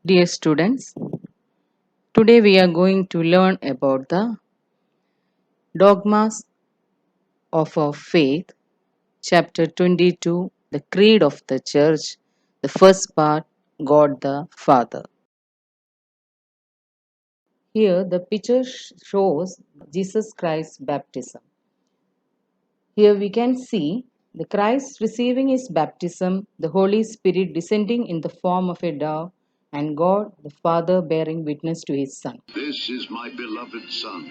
Dear students, today we are going to learn about the dogmas of our faith, chapter 22, the creed of the church, the first part, God the Father. Here the picture shows Jesus Christ's baptism. Here we can see the Christ receiving his baptism, the Holy Spirit descending in the form of a dove, and God the Father bearing witness to his Son. This is my beloved Son.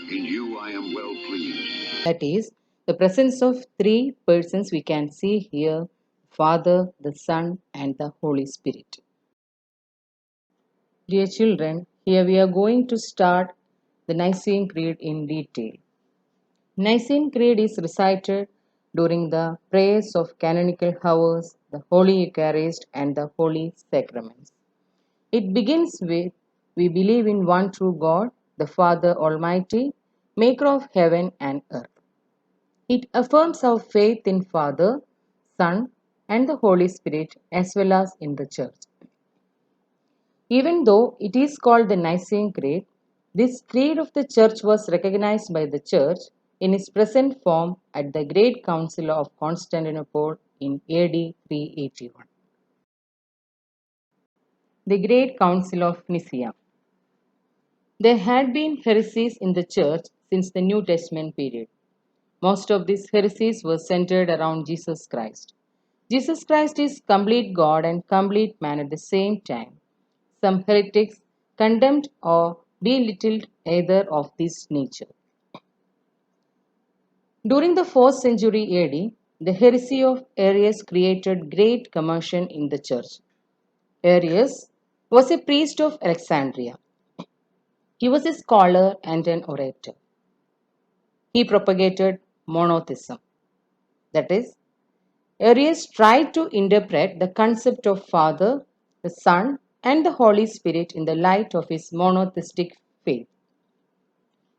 In you I am well pleased. That is, the presence of three persons we can see here: Father, the Son, and the Holy Spirit. Dear children, here we are going to start the Nicene Creed in detail. Nicene Creed is recited during the prayers of canonical hours, the Holy Eucharist, and the Holy Sacraments. It begins with: We believe in one true God, the Father Almighty, maker of heaven and earth. It affirms our faith in Father, Son, and the Holy Spirit as well as in the Church. Even though it is called the Nicene Creed, this creed of the Church was recognized by the Church in its present form at the Great Council of Constantinople in AD 381. The Great Council of Nicaea. There had been heresies in the Church since the New Testament period. Most of these heresies were centered around Jesus Christ. Jesus Christ is complete God and complete man at the same time. Some heretics condemned or belittled either of this nature. During the 4th century AD, the heresy of Arius created great commotion in the church. Arius was a priest of Alexandria. He was a scholar and an orator. He propagated monotheism. That is, Arius tried to interpret the concept of Father, the Son, and the Holy Spirit in the light of his monotheistic faith.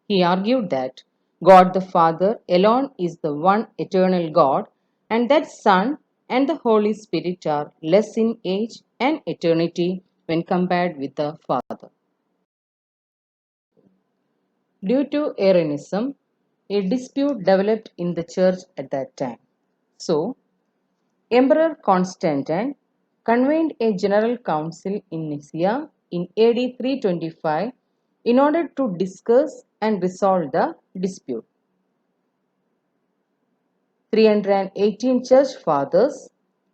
He argued that God the Father alone is the one eternal God, and that Son and the Holy Spirit are less in age and eternity when compared with the Father. Due to Arianism, a dispute developed in the church at that time. So, Emperor Constantine convened a general council in Nicaea in AD 325 in order to discuss and resolve the dispute. 318 church fathers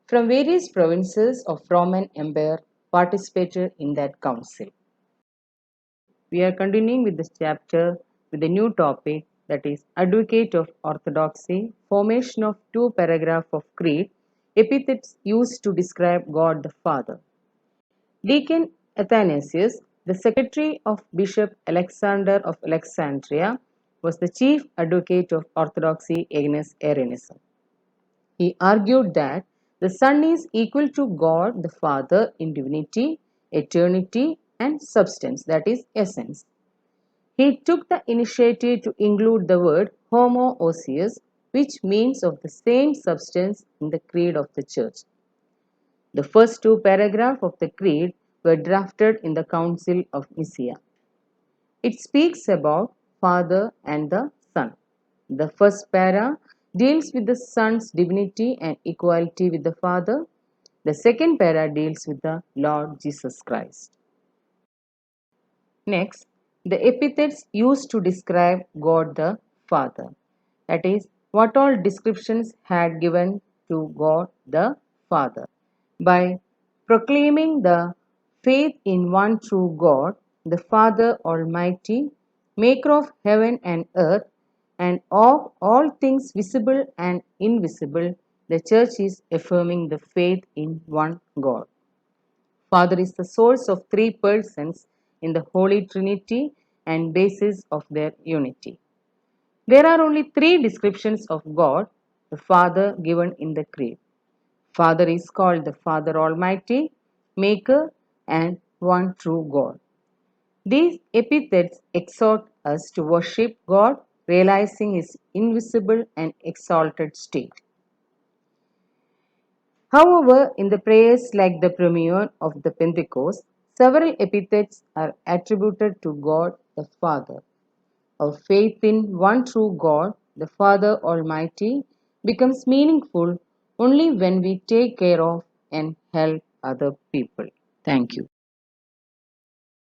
from various provinces of Roman Empire participated in that council. We are continuing with this chapter with a new topic, that is Advocate of Orthodoxy, formation of two paragraphs of creed, epithets used to describe God the Father. Deacon Athanasius, the secretary of Bishop Alexander of Alexandria, was the chief advocate of orthodoxy against Arianism. He argued that the Son is equal to God the Father in divinity, eternity, and substance, that is, essence. He took the initiative to include the word homoousios, which means of the same substance, in the creed of the Church. The first two paragraphs of the creed were drafted in the Council of Nicaea. It speaks about Father and the Son. The first para deals with the Son's divinity and equality with the Father. The second para deals with the Lord Jesus Christ. Next, the epithets used to describe God the Father. That is, what all descriptions had given to God the Father. By proclaiming the faith in one true God, the Father Almighty, maker of heaven and earth, and of all things visible and invisible, the Church is affirming the faith in one God. Father is the source of three persons in the Holy Trinity and basis of their unity. There are only three descriptions of God, the Father, given in the Creed. Father is called the Father Almighty, Maker, and one true God. These epithets exhort us to worship God, realizing His invisible and exalted state. However, in the prayers like the Premion of the Pentecost, Several epithets are attributed to God the Father. Our faith in one true God, the Father Almighty, becomes meaningful only when we take care of and help other people. Thank you.